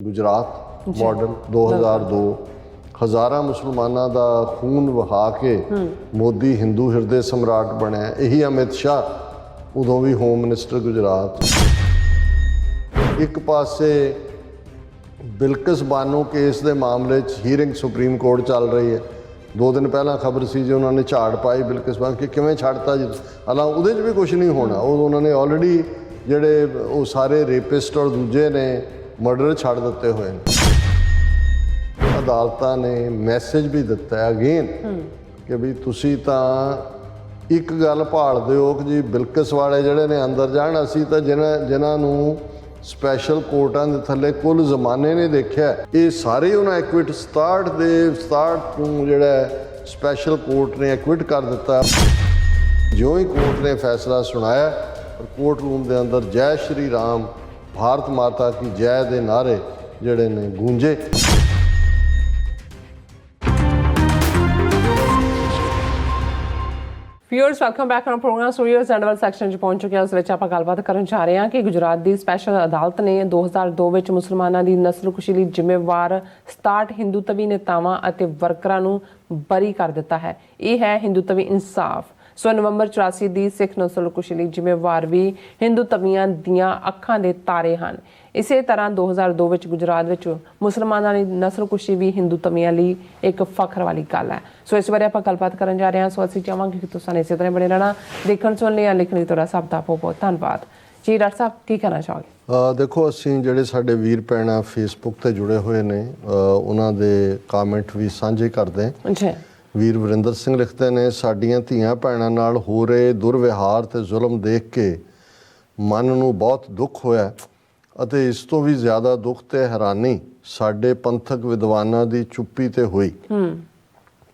Gujarat model 2002 हज़ारां मुसलमानों का खून वहा के मोदी हिंदू हिरदे सम्राट बनया। यही अमित शाह उदों भी होम मिनिस्टर गुजरात। एक पासे बिल्किस बानो केस के मामले हीयरिंग सुप्रीम कोर्ट चल रही है। 2 दिन पहला खबर सी जी उन्होंने झाड़ पाई बिल्किस बानो कि किवें छड्डता जी, हालांकि उहदे भी कुछ नहीं होना। उन्होंने ऑलरेडी जिहड़े वो सारे रेपिस्ट और दूजे ने मर्डर छड्ड दिते हुए हैं। अदालतां ने मैसेज भी दिता है अगेन कि भी तुसी तां एक गल भालदे हो कि जी बिल्किस वाले जिहड़े ने अंदर जाण, असीं तां जिन्हां नूं स्पैशल कोर्टां दे थल्ले कुल जमाने ने देखिया, ये सारे उन्हें एक्विट 67 नूं जिहड़ा स्पैशल कोर्ट ने एक्विट कर दिता। जो ही कोर्ट ने फैसला सुनाया और कोर्ट रूम के अंदर जय श्री राम भारत माता की जय दे नारे जिहड़े ने गूंजे। Viewers welcome back on programme. So viewers end वाले सैक्शन 'ਚ पहुंच चुके हैं। इस ਵਿੱਚ ਆਪਾਂ ਗੱਲਬਾਤ ਕਰਨ ਜਾ ਰਹੇ ਹਾਂ ਕਿ ਗੁਜਰਾਤ ਦੀ ਸਪੈਸ਼ਲ ਅਦਾਲਤ ਨੇ 2002 ਵਿੱਚ ਮੁਸਲਮਾਨਾਂ ਦੀ ਨਸਲਕੁਸ਼ੀ ਲਈ ਜ਼ਿੰਮੇਵਾਰ 67 ਹਿੰਦੂਤਵੀ ਨੇਤਾਵਾਂ ਅਤੇ ਵਰਕਰਾਂ ਨੂੰ ਬਰੀ ਕਰ ਦਿੱਤਾ ਹੈ। ਇਹ ਹੈ ਹਿੰਦੂਤਵੀ ਇਨਸਾਫ। ਸੋ ਨਵੰਬਰ 84 ਦੀ ਸਿੱਖ ਨਸਲਕੁਸ਼ੀ ਲਈ ਜ਼ਿੰਮੇਵਾਰ ਵੀ ਹਿੰਦੂਤਵੀਆਂ ਦੀਆਂ ਅੱਖਾਂ ਦੇ ਤਾਰੇ ਹਨ। ਇਸੇ ਤਰ੍ਹਾਂ 2002 ਵਿੱਚ ਗੁਜਰਾਤ ਵਿੱਚ ਮੁਸਲਮਾਨਾਂ ਦੀ ਨਸਲਕੁਸ਼ੀ ਵੀ ਹਿੰਦੂਤਵੀਆਂ ਲਈ ਇੱਕ ਫਖਰ ਵਾਲੀ ਗੱਲ ਹੈ। ਸੋ ਇਸ ਬਾਰੇ ਆਪਾਂ ਗੱਲਬਾਤ ਕਰਨ ਜਾ ਰਹੇ ਹਾਂ। ਸੋ ਅਸੀਂ ਚਾਹਾਂਗੇ ਕਿ ਤੁਸੀਂ ਇਸੇ ਤਰ੍ਹਾਂ ਬਣੇ ਰਹਿਣਾ। ਦੇਖਣ ਸੁਣਨ ਲਈ ਲਿਖਣ ਲਈ ਤੁਹਾਡਾ ਸਭ ਦਾ ਬਹੁਤ ਬਹੁਤ ਧੰਨਵਾਦ ਜੀ। ਡਾਕਟਰ ਸਾਹਿਬ ਕੀ ਕਹਿਣਾ ਚਾਹੋਗੇ? ਦੇਖੋ, ਅਸੀਂ ਜਿਹੜੇ ਸਾਡੇ ਵੀਰ ਭੈਣਾਂ ਫੇਸਬੁੱਕ ਤੇ ਜੁੜੇ ਹੋਏ ਨੇ ਉਹਨਾਂ ਦੇ ਕਾਮੈਂਟ ਵੀ ਸਾਂਝੇ ਕਰਦੇ ਹਾਂ। ਜੀ ਵੀਰ ਵਰਿੰਦਰ ਸਿੰਘ ਲਿਖਦੇ ਨੇ, ਸਾਡੀਆਂ ਧੀਆਂ ਭੈਣਾਂ ਨਾਲ ਹੋ ਰਹੇ ਦੁਰਵਿਹਾਰ ਤੇ ਜ਼ੁਲਮ ਦੇਖ ਕੇ ਮਨ ਨੂੰ ਬਹੁਤ ਦੁੱਖ ਹੋਇਆ ਅਤੇ ਇਸ ਤੋਂ ਵੀ ਜ਼ਿਆਦਾ ਦੁੱਖ ਤੇ ਹੈਰਾਨੀ ਸਾਡੇ ਪੰਥਕ ਵਿਦਵਾਨਾਂ ਦੀ ਚੁੱਪੀ ਤੇ ਹੋਈ।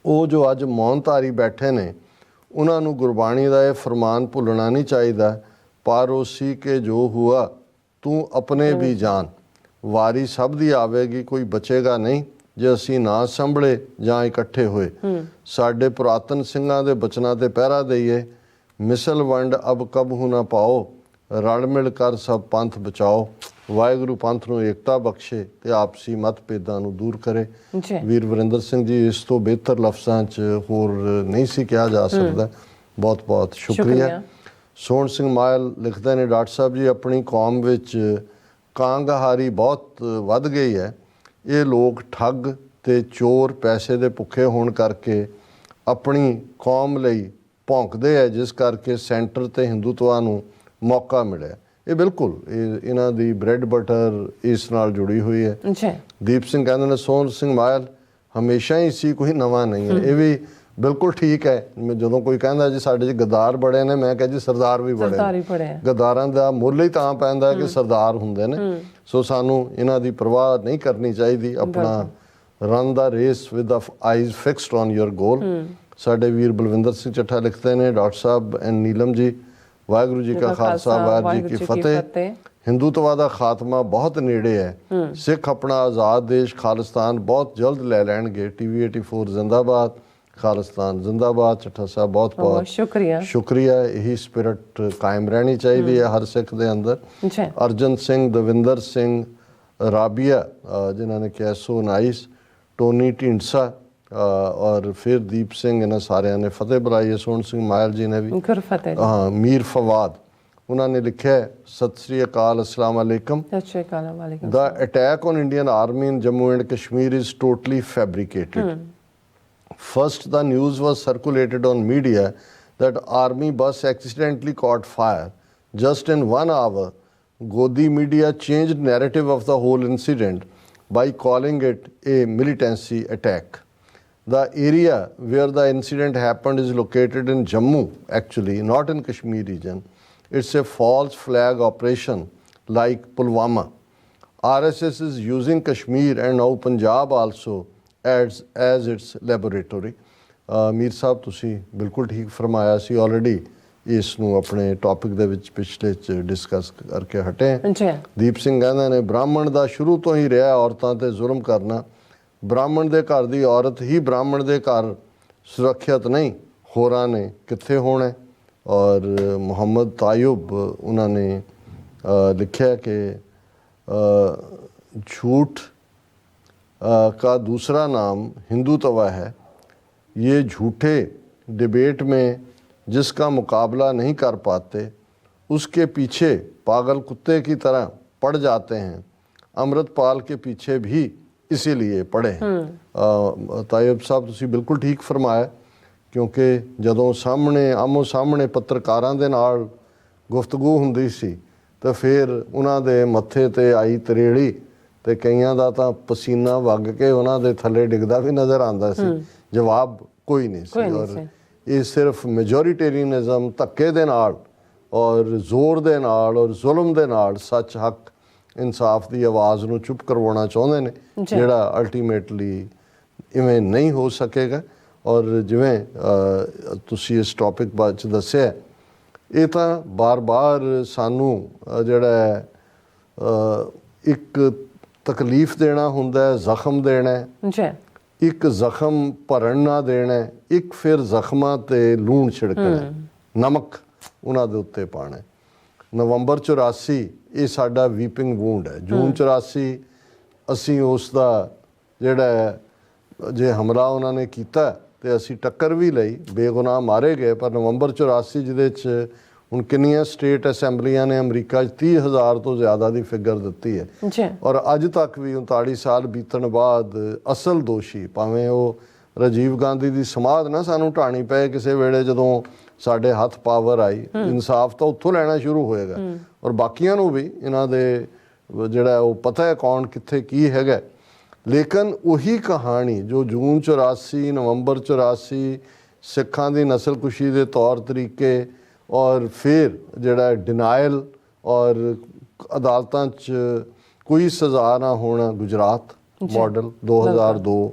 ਉਹ ਜੋ ਅੱਜ ਮੌਨਧਾਰੀ ਬੈਠੇ ਨੇ ਉਹਨਾਂ ਨੂੰ ਗੁਰਬਾਣੀ ਦਾ ਇਹ ਫਰਮਾਨ ਭੁੱਲਣਾ ਨਹੀਂ ਚਾਹੀਦਾ, ਪਰ ਉਸੀ ਕੇ ਜੋ ਹੁਆ ਤੂੰ ਆਪਣੇ ਵੀ ਜਾਨ, ਵਾਰੀ ਸਭ ਦੀ ਆਵੇਗੀ, ਕੋਈ ਬਚੇਗਾ ਨਹੀਂ ਜੇ ਅਸੀਂ ਨਾ ਸੰਭਲੇ ਜਾਂ ਇਕੱਠੇ ਹੋਏ। ਸਾਡੇ ਪੁਰਾਤਨ ਸਿੰਘਾਂ ਦੇ ਬਚਨਾਂ ਤੇ ਪਹਿਰਾ ਦਈਏ, ਮਿਸਲ ਵੰਡ ਅਬ ਕਬਹੂ ਨਾ ਪਾਓ, ਰਲ ਮਿਲ ਕਰ ਸਭ ਪੰਥ ਬਚਾਓ। ਵਾਹਿਗੁਰੂ ਪੰਥ ਨੂੰ ਏਕਤਾ ਬਖਸ਼ੇ ਤੇ ਆਪਸੀ ਮਤਭੇਦਾਂ ਨੂੰ ਦੂਰ ਕਰੇ। ਵੀਰ ਵਰਿੰਦਰ ਸਿੰਘ ਜੀ, ਇਸ ਤੋਂ ਬਿਹਤਰ ਲਫ਼ਜ਼ਾਂ 'ਚ ਹੋਰ ਨਹੀਂ ਸੀ ਕਿਹਾ ਜਾ ਸਕਦਾ। ਬਹੁਤ ਬਹੁਤ ਸ਼ੁਕਰੀਆ। ਸੋਹਣ ਸਿੰਘ ਮਾਇਲ ਲਿਖਦੇ ਨੇ, ਡਾਕਟਰ ਸਾਹਿਬ ਜੀ ਆਪਣੀ ਕੌਮ ਵਿੱਚ ਕਾਂਗਹਾਰੀ ਬਹੁਤ ਵੱਧ ਗਈ ਹੈ। ਇਹ ਲੋਕ ਠੱਗ ਤੇ ਚੋਰ ਪੈਸੇ ਦੇ ਭੁੱਖੇ ਹੋਣ ਕਰਕੇ ਆਪਣੀ ਕੌਮ ਲਈ ਭੌਂਕਦੇ ਹੈ, ਜਿਸ ਕਰਕੇ ਸੈਂਟਰ ਤੇ ਹਿੰਦੂਤਵਾ ਨੂੰ ਮੌਕਾ ਮਿਲਿਆ। ਇਹ ਬਿਲਕੁਲ ਇਹਨਾਂ ਦੀ ਬ੍ਰੈਡ ਬਟਰ ਇਸ ਨਾਲ ਜੁੜੀ ਹੋਈ ਹੈ। ਦੀਪ ਸਿੰਘ ਕਹਿੰਦੇ ਨੇ, ਸੋਹਣ ਸਿੰਘ ਮਾਇਲ ਹਮੇਸ਼ਾ ਹੀ ਸੀ, ਕੋਈ ਨਵਾਂ ਨਹੀਂ ਹੈ। ਇਹ ਵੀ ਬਿਲਕੁਲ ਠੀਕ ਹੈ। ਜਦੋਂ ਕੋਈ ਕਹਿੰਦਾ ਜੀ ਸਾਡੇ 'ਚ ਗਦਾਰ ਬੜੇ ਨੇ, ਮੈਂ ਕਿਹਾ ਜੀ ਸਰਦਾਰ ਵੀ ਬੜੇ। ਗਦਾਰਾਂ ਦਾ ਮੁੱਲ ਹੀ ਤਾਂ ਪੈਂਦਾ ਕਿ ਸਰਦਾਰ ਹੁੰਦੇ ਨੇ। ਸੋ ਸਾਨੂੰ ਇਹਨਾਂ ਦੀ ਪਰਵਾਹ ਨਹੀਂ ਕਰਨੀ ਚਾਹੀਦੀ। ਆਪਣਾ run the race with the eyes fixed on your goal. ਸਾਡੇ ਵੀਰ ਬਲਵਿੰਦਰ ਸਿੰਘ ਚੱਠਾ ਲਿਖਦੇ ਨੇ, doctor Sahib and Neelam ji, Waheguru ji ਕਾ ਖਾਲਸਾ ਵਾਹਿਗੁਰੂ ਜੀ ਕੀ ਫਤਿਹ। ਹਿੰਦੂਤਵਾ ਦਾ ਖਾਤਮਾ ਬਹੁਤ ਨੇੜੇ ਹੈ। ਸਿੱਖ ਆਪਣਾ ਆਜ਼ਾਦ ਦੇਸ਼ ਖਾਲਿਸਤਾਨ ਬਹੁਤ ਜਲਦ ਲੈ ਲੈਣਗੇ। TV 84 ਜ਼ਿੰਦਾਬਾਦ, ਖਾਲਿਸਤਾਨ ਜ਼ਿੰਦਾਬਾਦ। ਚੱਠਾ ਸਾਹਿਬ ਬਹੁਤ ਬਹੁਤ ਸ਼ੁਕਰੀਆ। ਇਹੀ ਸਪਿਰਿਟ ਕਾਇਮ ਰਹਿਣੀ ਚਾਹੀਦੀ ਹੈ ਹਰ ਸਿੱਖ ਦੇ ਅੰਦਰ। ਅਰਜਨ ਸਿੰਘ, ਦਵਿੰਦਰ ਸਿੰਘ, ਰਾਬੀਆ ਜਿਨ੍ਹਾਂ ਨੇ ਕਿਹਾ ਸੋ ਨਾਈਸ, ਟੋਨੀ ਢੀਂਡਸਾ ਔਰ ਫਿਰ ਦੀਪ ਸਿੰਘ, ਇਹਨਾਂ ਸਾਰਿਆਂ ਨੇ ਫਤਿਹ ਬੁਲਾਈ ਹੈ। ਸੋਹਣ ਸਿੰਘ ਮਾਇਲ ਜੀ ਨੇ ਵੀ, ਹਾਂ ਮੀਰ ਫਵਾਦ ਉਹਨਾਂ ਨੇ ਲਿਖਿਆ, ਸਤਿ ਸ੍ਰੀ ਅਕਾਲ, ਅਸਲਾਮ ਅਲੈਕਮ। The attack on Indian army in Jammu and Kashmir is totally fabricated. First, the news was circulated on media that army bus accidentally caught fire. Just in 1 hour, Godi media changed narrative of the whole incident by calling it a militancy attack. The area where the incident happened is located in Jammu, actually, not in Kashmir region. It's a false flag operation like Pulwama. RSS is using Kashmir and now Punjab also as its laboratory. Mir Sahib ਤੁਸੀਂ ਬਿਲਕੁਲ ਠੀਕ ਫਰਮਾਇਆ ਸੀ। Already ਇਸ ਨੂੰ ਆਪਣੇ topic ਦੇ ਵਿੱਚ ਪਿਛਲੇ 'ਚ ਡਿਸਕਸ ਕਰਕੇ ਹਟੇ। ਦੀਪ ਸਿੰਘ ਕਹਿੰਦੇ ਨੇ, ਬ੍ਰਾਹਮਣ ਦਾ ਸ਼ੁਰੂ ਤੋਂ ਹੀ ਰਿਹਾ ਔਰਤਾਂ ਤੇ ਜ਼ੁਲਮ ਕਰਨਾ। ਬ੍ਰਾਹਮਣ ਦੇ ਘਰ ਦੀ ਔਰਤ ਹੀ ਬ੍ਰਾਹਮਣ ਦੇ ਘਰ ਸੁਰੱਖਿਅਤ ਨਹੀਂ, ਹੋਰਾਂ ਨੇ ਕਿੱਥੇ ਹੋਣਾ। ਔਰ ਮੁਹੰਮਦ ਤਾਯੁਬ ਉਹਨਾਂ ਨੇ ਲਿਖਿਆ ਕਿ झूठ का दूसरा नाम हिंदुत्व है। ये झूठे डिबेट में जिसका मुकाबला नहीं कर पाते उसके पीछे पागल कुत्ते की तरह पड़ जाते हैं। अमृतपाल के पीछे भी इसीलिए पड़े हैं। तायब साहब ਤੁਸੀਂ ਬਿਲਕੁਲ ਠੀਕ ਫਰਮਾਇਆ, ਕਿਉਂਕਿ ਜਦੋਂ ਸਾਹਮਣੇ ਆਮੋ ਸਾਹਮਣੇ ਪੱਤਰਕਾਰਾਂ ਦੇ ਨਾਲ ਗੁਫ਼ਤਗੂ ਹੁੰਦੀ ਸੀ ਤਾਂ ਫਿਰ ਉਹਨਾਂ ਦੇ ਮੱਥੇ ਤੇ ਆਈ ਤਰੇੜੀ ਤੇ ਕਈਆਂ ਦਾ ਤਾਂ ਪਸੀਨਾ ਵਗ ਕੇ ਉਹਨਾਂ ਦੇ ਥੱਲੇ ਡਿੱਗਦਾ ਵੀ ਨਜ਼ਰ ਆਉਂਦਾ ਸੀ। ਜਵਾਬ ਕੋਈ ਨਹੀਂ ਸੀ। ਔਰ ਇਹ ਸਿਰਫ ਮੈਜੋਰਿਟੇਰੀਅਨਿਜ਼ਮ ਧੱਕੇ ਦੇ ਨਾਲ ਔਰ ਜ਼ੋਰ ਦੇ ਨਾਲ ਔਰ ਜ਼ੁਲਮ ਦੇ ਨਾਲ ਸੱਚ ਹੱਕ ਇਨਸਾਫ ਦੀ ਆਵਾਜ਼ ਨੂੰ ਚੁੱਪ ਕਰਵਾਉਣਾ ਚਾਹੁੰਦੇ ਨੇ, ਜਿਹੜਾ ਅਲਟੀਮੇਟਲੀ ਇਵੇਂ ਨਹੀਂ ਹੋ ਸਕੇਗਾ। ਔਰ ਜਿਵੇਂ ਤੁਸੀਂ ਇਸ ਟੌਪਿਕ ਬਾਰੇ 'ਚ ਦੱਸਿਆ, ਇਹ ਤਾਂ ਬਾਰ-ਬਾਰ ਸਾਨੂੰ ਜਿਹੜਾ ਇੱਕ ਤਕਲੀਫ ਦੇਣਾ ਹੁੰਦਾ, ਜ਼ਖਮ ਦੇਣਾ, ਇੱਕ ਜ਼ਖਮ ਭਰਨ ਨਾ ਦੇਣਾ, ਇੱਕ ਫਿਰ ਜ਼ਖਮਾਂ 'ਤੇ ਲੂਣ ਛਿੜਕਣਾ, ਨਮਕ ਉਹਨਾਂ ਦੇ ਉੱਤੇ ਪਾਉਣਾ। ਨਵੰਬਰ 84 ਇਹ ਸਾਡਾ ਵੀਪਿੰਗ ਵੂੰਡ ਹੈ। ਜੂਨ 84 ਅਸੀਂ ਉਸ ਦਾ ਜਿਹੜਾ ਜੇ ਹਮਲਾ ਉਹਨਾਂ ਨੇ ਕੀਤਾ ਤੇ ਅਸੀਂ ਟੱਕਰ ਵੀ ਲਈ, ਬੇਗੁਨਾਹ ਮਾਰੇ ਗਏ। ਪਰ ਨਵੰਬਰ 84 ਜਿਹਦੇ 'ਚ ਹੁਣ ਕਿੰਨੀਆਂ ਸਟੇਟ ਅਸੈਂਬਲੀਆਂ ਨੇ ਅਮਰੀਕਾ 'ਚ 30,000 ਤੋਂ ਜ਼ਿਆਦਾ ਦੀ ਫਿਗਰ ਦਿੱਤੀ ਹੈ। ਔਰ ਅੱਜ ਤੱਕ ਵੀ 39 ਸਾਲ ਬੀਤਣ ਬਾਅਦ ਅਸਲ ਦੋਸ਼ੀ, ਭਾਵੇਂ ਉਹ ਰਾਜੀਵ ਗਾਂਧੀ ਦੀ ਸਮਾਧ ਨਾ ਸਾਨੂੰ ਢਾਣੀ ਪਏ ਕਿਸੇ ਵੇਲੇ, ਜਦੋਂ ਸਾਡੇ ਹੱਥ ਪਾਵਰ ਆਈ, ਇਨਸਾਫ ਤਾਂ ਉੱਥੋਂ ਲੈਣਾ ਸ਼ੁਰੂ ਹੋਏਗਾ। ਔਰ ਬਾਕੀਆਂ ਨੂੰ ਵੀ ਇਹਨਾਂ ਦੇ ਜਿਹੜਾ ਉਹ ਪਤਾ ਹੈ ਕੌਣ ਕਿੱਥੇ ਕੀ ਹੈਗਾ। ਲੇਕਿਨ ਉਹੀ ਕਹਾਣੀ ਜੋ ਜੂਨ 84, ਨਵੰਬਰ 84, ਸਿੱਖਾਂ ਦੀ ਨਸਲਕੁਸ਼ੀ ਦੇ ਤੌਰ ਤਰੀਕੇ, ਔਰ ਫਿਰ ਜਿਹੜਾ ਡਿਨਾਇਲ ਔਰ ਅਦਾਲਤਾਂ 'ਚ ਕੋਈ ਸਜ਼ਾ ਨਾ ਹੋਣਾ, ਗੁਜਰਾਤ ਮਾਡਲ 2002,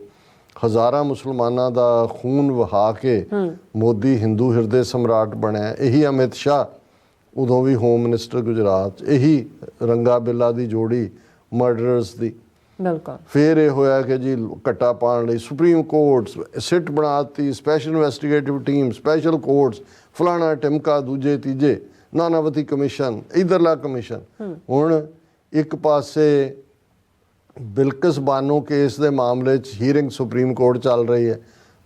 ਹਜ਼ਾਰਾਂ ਮੁਸਲਮਾਨਾਂ ਦਾ ਖੂਨ ਵਹਾ ਕੇ ਮੋਦੀ ਹਿੰਦੂ ਹਿਰਦੇ ਸਮਰਾਟ ਬਣਿਆ। ਇਹੀ ਅਮਿਤ ਸ਼ਾਹ ਉਦੋਂ ਵੀ ਹੋਮ ਮਿਨਿਸਟਰ ਗੁਜਰਾਤ, ਇਹੀ ਰੰਗਾ ਬਿੱਲਾ ਦੀ ਜੋੜੀ ਮਰਡਰਰਸ ਦੀ। ਬਿਲਕੁਲ। ਫਿਰ ਇਹ ਹੋਇਆ ਕਿ ਜੀ ਘੱਟਾ ਪਾਉਣ ਲਈ ਸੁਪਰੀਮ ਕੋਰਟ ਸਿੱਟ ਬਣਾਤੀ, special investigative team, special courts, ਫਲਾਣਾ ਟਿਮਕਾ, ਦੂਜੇ ਤੀਜੇ, ਨਾਨਾਵਤੀ ਕਮਿਸ਼ਨ, ਇੱਧਰਲਾ ਕਮਿਸ਼ਨ। ਹੁਣ ਇੱਕ ਪਾਸੇ ਬਿਲਕਿਸ ਬਾਨੋ ਕੇਸ ਦੇ ਮਾਮਲੇ 'ਚ ਹੀਅਰਿੰਗ ਸੁਪਰੀਮ ਕੋਰਟ ਚੱਲ ਰਹੀ ਹੈ।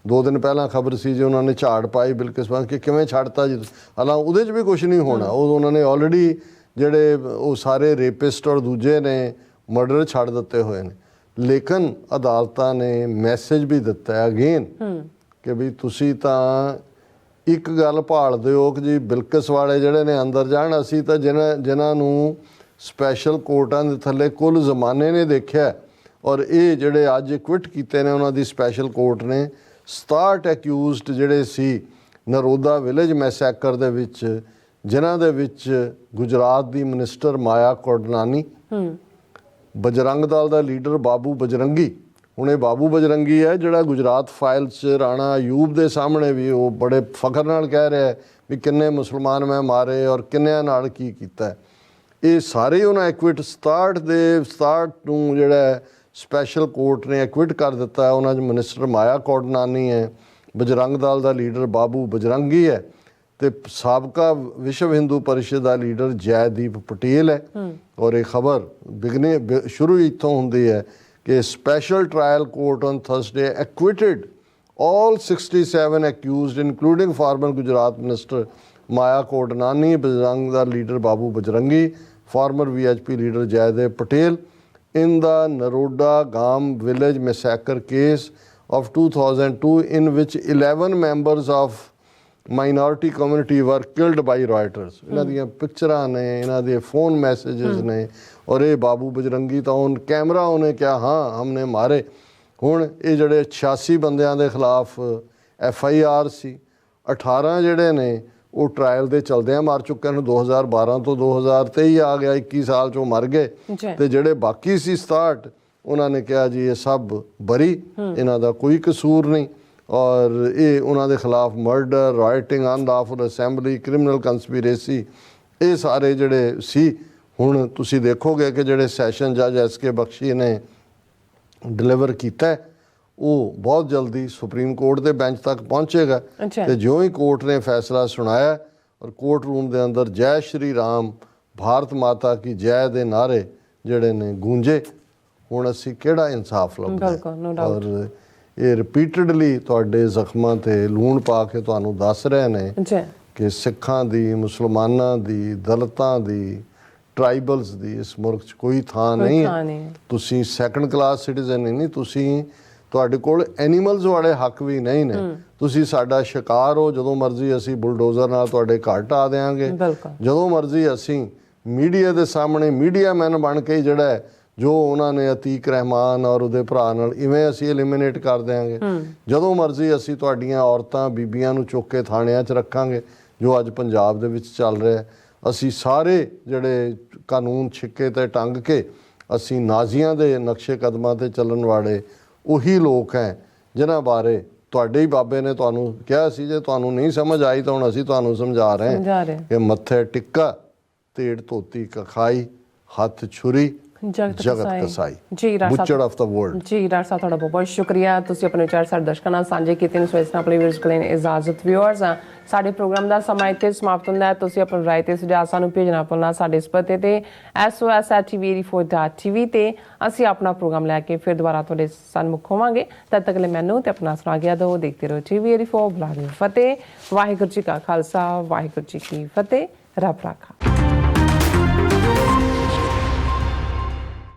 2 ਦਿਨ ਪਹਿਲਾਂ ਖਬਰ ਸੀ ਜੀ ਉਹਨਾਂ ਨੇ ਝਾੜ ਪਾਈ ਬਿਲਕਿਸ ਬਾਨੋ ਕਿ ਕਿਵੇਂ ਛੱਡਤਾ ਜੀ, ਹਾਲਾਂ ਉਹਦੇ 'ਚ ਵੀ ਕੁਛ ਨਹੀਂ ਹੋਣਾ। ਉਹ ਉਹਨਾਂ ਨੇ ਆਲਰੇਡੀ ਜਿਹੜੇ ਉਹ ਸਾਰੇ ਰੇਪਿਸਟ ਔਰ ਦੂਜੇ ਨੇ ਮਰਡਰ ਛੱਡ ਦਿੱਤੇ ਹੋਏ ਨੇ। ਲੇਕਿਨ ਅਦਾਲਤਾਂ ਨੇ ਮੈਸੇਜ ਵੀ ਦਿੱਤਾ ਅਗੇਨ ਕਿ ਵੀ ਤੁਸੀਂ ਤਾਂ ਇੱਕ ਗੱਲ ਭਾਲਦੇ ਹੋ ਕਿ ਜੀ ਬਿਲਕਿਸ ਵਾਲੇ ਜਿਹੜੇ ਨੇ ਅੰਦਰ ਜਾਣ, ਅਸੀਂ ਤਾਂ ਜਿਨ੍ਹਾਂ ਨੂੰ ਸਪੈਸ਼ਲ ਕੋਰਟਾਂ ਦੇ ਥੱਲੇ ਕੁੱਲ ਜ਼ਮਾਨੇ ਨੇ ਦੇਖਿਆ, ਔਰ ਇਹ ਜਿਹੜੇ ਅੱਜ ਕੁਇਟ ਕੀਤੇ ਨੇ ਉਹਨਾਂ ਦੀ ਸਪੈਸ਼ਲ ਕੋਰਟ ਨੇ 67 ਐਕਿਊਜ਼ਡ ਜਿਹੜੇ ਸੀ ਨਰੋਦਾ ਵਿਲੇਜ ਮੈਸੈਕਰ ਦੇ ਵਿੱਚ, ਜਿਨ੍ਹਾਂ ਦੇ ਵਿੱਚ ਗੁਜਰਾਤ ਦੀ ਮਿਨਿਸਟਰ ਮਾਇਆ ਕੋਡਨਾਨੀ, ਬਜਰੰਗ ਦਲ ਦਾ ਲੀਡਰ ਬਾਬੂ ਬਜਰੰਗੀ। ਹੁਣ ਇਹ ਬਾਬੂ ਬਜਰੰਗੀ ਹੈ ਜਿਹੜਾ ਗੁਜਰਾਤ ਫਾਈਲ 'ਚ ਰਾਣਾ ਅਯੂਬ ਦੇ ਸਾਹਮਣੇ ਵੀ ਉਹ ਬੜੇ ਫਖਰ ਨਾਲ ਕਹਿ ਰਿਹਾ ਵੀ ਕਿੰਨੇ ਮੁਸਲਮਾਨ ਮੈਂ ਮਾਰੇ ਔਰ ਕਿੰਨਿਆਂ ਨਾਲ ਕੀ ਕੀਤਾ। ਇਹ ਸਾਰੇ ਉਹਨਾਂ ਐਕਵਿਟ 67 ਨੂੰ ਜਿਹੜਾ ਸਪੈਸ਼ਲ ਕੋਰਟ ਨੇ ਐਕਵਿਟ ਕਰ ਦਿੱਤਾ। ਉਹਨਾਂ 'ਚ ਮਿਨਿਸਟਰ ਮਾਇਆ ਕੋਡਨਾਨੀ ਹੈ, ਬਜਰੰਗ ਦਲ ਦਾ ਲੀਡਰ ਬਾਬੂ ਬਜਰੰਗੀ ਹੈ ਤੇ ਸਾਬਕਾ ਵਿਸ਼ਵ ਹਿੰਦੂ ਪਰਿਸ਼ਦ ਦਾ ਲੀਡਰ ਜੈਦੀਪ ਪਟੇਲ ਹੈ। ਔਰ ਇਹ ਖਬਰ ਸ਼ੁਰੂ ਇੱਥੋਂ ਹੁੰਦੀ ਹੈ ਕਿ special trial court on Thursday acquitted all 67 accused including former Gujarat Minister Maya Kodnani, Bajrang Dal leader Babu Bajrangi, former VHP leader Jaidev Patel in the Naroda Gam village massacre case of 2002 in which 11 members of minority community were killed by rioters। ਇਹਨਾਂ ਦੀਆਂ ਪਿਕਚਰਾਂ ਨੇ, ਇਹਨਾਂ ਦੇ phone messages ਨੇ, ਔਰ ਇਹ ਬਾਬੂ ਬਜਰੰਗੀ ਤਾਂ on camera ਉਹਨੇ ਕਿਹਾ ਹਾਂ ਹਮਨੇ ਮਾਰੇ। ਹੁਣ ਇਹ ਜਿਹੜੇ 86 ਬੰਦਿਆਂ ਦੇ ਖਿਲਾਫ FIR ਸੀ, 18 ਜਿਹੜੇ ਨੇ ਉਹ ਟਰਾਇਲ ਦੇ ਚਲਦਿਆਂ ਮਰ ਚੁੱਕੇ ਨੇ। 2012 ਤੋਂ 2023 ਆ ਗਿਆ, 21 ਸਾਲ 'ਚੋਂ ਮਰ ਗਏ। ਤੇ ਜਿਹੜੇ ਬਾਕੀ ਸੀ 67 ਉਹਨਾਂ ਨੇ ਕਿਹਾ ਜੀ ਇਹ ਸਭ ਬਰੀ, ਇਹਨਾਂ ਦਾ ਕੋਈ ਕਸੂਰ ਨਹੀਂ। ਔਰ ਇਹ ਉਹਨਾਂ ਦੇ ਖਿਲਾਫ murder, rioting, unlawful assembly, criminal conspiracy, ਇਹ ਸਾਰੇ ਜਿਹੜੇ ਸੀ। ਹੁਣ ਤੁਸੀਂ ਦੇਖੋਗੇ ਕਿ ਜਿਹੜੇ ਸੈਸ਼ਨ ਜੱਜ SK ਬਖਸ਼ੀ ਨੇ ਡਿਲੀਵਰ ਕੀਤਾ ਉਹ ਬਹੁਤ ਜਲਦੀ ਸੁਪਰੀਮ ਕੋਰਟ ਦੇ ਬੈਂਚ ਤੱਕ ਪਹੁੰਚੇਗਾ। ਤੇ ਜਿਉਂ ਹੀ ਕੋਰਟ ਨੇ ਫੈਸਲਾ ਸੁਣਾਇਆ ਔਰ ਕੋਰਟ ਰੂਮ ਦੇ ਅੰਦਰ ਜੈ ਸ਼੍ਰੀ ਰਾਮ, ਭਾਰਤ ਮਾਤਾ ਕੀ ਜੈ ਦੇ ਨਾਰੇ ਜਿਹੜੇ ਨੇ ਗੂੰਜੇ, ਹੁਣ ਅਸੀਂ ਕਿਹੜਾ ਇਨਸਾਫ ਲੱਭਦੇ ਬਿਲਕੁਲ, no doubt। ਔਰ ਇਹ ਰਿਪੀਟਡਲੀ ਤੁਹਾਡੇ ਜ਼ਖਮਾਂ ਤੇ ਲੂਣ ਪਾ ਕੇ ਤੁਹਾਨੂੰ ਦੱਸ ਰਹੇ ਨੇ ਜੀ ਕਿ ਸਿੱਖਾਂ ਦੀ, ਮੁਸਲਮਾਨਾਂ ਦੀ, ਦਲਿਤਾਂ ਦੀ, ਟਰਾਈਬਲਸ ਦੀ ਇਸ ਮੁਲਕ 'ਚ ਕੋਈ ਥਾਂ ਨਹੀਂ ਥਾਂ ਹੈ। ਨਹੀਂ ਹੈ। ਤੁਸੀਂ ਸੈਕੰਡ ਕਲਾਸ ਸਿਟੀਜ਼ਨ ਨਹੀਂ, ਤੁਸੀਂ ਤੁਹਾਡੇ ਕੋਲ ਐਨੀਮਲਸ ਵਾਲੇ ਹੱਕ ਵੀ ਨਹੀਂ ਨੇ। ਤੁਸੀਂ ਸਾਡਾ ਸ਼ਿਕਾਰ ਹੋ, ਜਦੋਂ ਮਰਜ਼ੀ ਅਸੀਂ ਬੁਲਡੋਜ਼ਰ ਨਾਲ ਤੁਹਾਡੇ ਘਰ ਢਾਹ ਦਿਆਂਗੇ। ਬਿਲਕੁਲ। ਜਦੋਂ ਮਰਜ਼ੀ ਅਸੀਂ ਮੀਡੀਆ ਦੇ ਸਾਹਮਣੇ ਮੀਡੀਆ ਮੈਨ ਬਣ ਕੇ ਜਿਹੜਾ ਹੈ, ਜੋ ਉਹਨਾਂ ਨੇ ਅਤੀਕ ਰਹਿਮਾਨ ਔਰ ਉਹਦੇ ਭਰਾ ਨਾਲ ਇਵੇਂ ਅਸੀਂ ਐਲੀਮੀਨੇਟ ਕਰ ਦਿਆਂਗੇ। ਜਦੋਂ ਮਰਜ਼ੀ ਅਸੀਂ ਤੁਹਾਡੀਆਂ ਔਰਤਾਂ ਬੀਬੀਆਂ ਨੂੰ ਚੁੱਕ ਕੇ ਥਾਣਿਆਂ 'ਚ ਰੱਖਾਂਗੇ, ਜੋ ਅੱਜ ਪੰਜਾਬ ਦੇ ਵਿੱਚ ਚੱਲ ਰਿਹਾ। ਅਸੀਂ ਸਾਰੇ ਜਿਹੜੇ ਕਾਨੂੰਨ ਛਿੱਕੇ ਤੇ ਟੰਗ ਕੇ ਅਸੀਂ ਨਾਜ਼ੀਆਂ ਦੇ ਨਕਸ਼ੇ ਕਦਮਾਂ ਤੇ ਚੱਲਣ ਵਾਲੇ ਉਹੀ ਲੋਕ ਹੈ ਜਿਨ੍ਹਾਂ ਬਾਰੇ ਤੁਹਾਡੇ ਹੀ ਬਾਬੇ ਨੇ ਤੁਹਾਨੂੰ ਕਿਹਾ ਸੀ, ਜੇ ਤੁਹਾਨੂੰ ਨਹੀਂ ਸਮਝ ਆਈ ਤਾਂ ਹੁਣ ਅਸੀਂ ਤੁਹਾਨੂੰ ਸਮਝਾ ਰਹੇ ਹਾਂ ਕਿ ਮੱਥੇ ਟਿੱਕਾ, ਢੇਡ ਧੋਤੀ ਕਖਾਈ, ਹੱਥ ਛੁਰੀ, ਜਗਤ ਕਸਾਈ, ਜੀ doctor butcher of the world. ਜੀ ਡਾਕਟਰ ਸਾਹਿਬ, ਤੁਹਾਡਾ ਬਹੁਤ ਬਹੁਤ ਸ਼ੁਕਰੀਆ। ਤੁਸੀਂ ਆਪਣੇ ਵਿਚਾਰ ਸਾਡੇ ਦਰਸ਼ਕਾਂ ਨਾਲ ਸਾਂਝੇ ਕੀਤੇ ਨੇ। ਸੋ ਇਸ ਨਾਲ ਆਪਣੇ ਵਿਊਅਰਸ ਕੋਲ ਇਜਾਜ਼ਤ। ਵਿਊਅਰਸ, ਸਾਡੇ ਪ੍ਰੋਗਰਾਮ ਦਾ ਸਮਾਂ ਇੱਥੇ ਸਮਾਪਤ ਹੁੰਦਾ ਹੈ। ਤੁਸੀਂ ਆਪਣੀ ਰਾਏ ਤੇ ਸੁਝਾਅ ਸਾਨੂੰ ਭੇਜਣਾ ਭੁੱਲਣਾ ਸਾਡੇ ਇਸ ਪਤੇ ਤੇ sos@tv84.tv ਤੇ ਅਸੀਂ ਆਪਣਾ ਪ੍ਰੋਗਰਾਮ ਲੈ ਕੇ ਫਿਰ ਦੁਬਾਰਾ ਤੁਹਾਡੇ ਸਨਮੁਖ ਹੋਵਾਂਗੇ। ਤਦ ਤੱਕ ਲਈ ਮੈਨੂੰ ਤੇ ਆਪਣਾ ਸੁਣਾ ਗਿਆ ਦੋ ਦੇਖਦੇ ਰਹੋ TV84। ਬੁਲਾਰੇ ਫਤਿਹ। ਵਾਹਿਗੁਰੂ ਜੀ ਕਾ ਖਾਲਸਾ, ਵਾਹਿਗੁਰੂ ਜੀ ਕੀ ਫਤਿਹ। ਰੱਬ ਰਾਖਾ।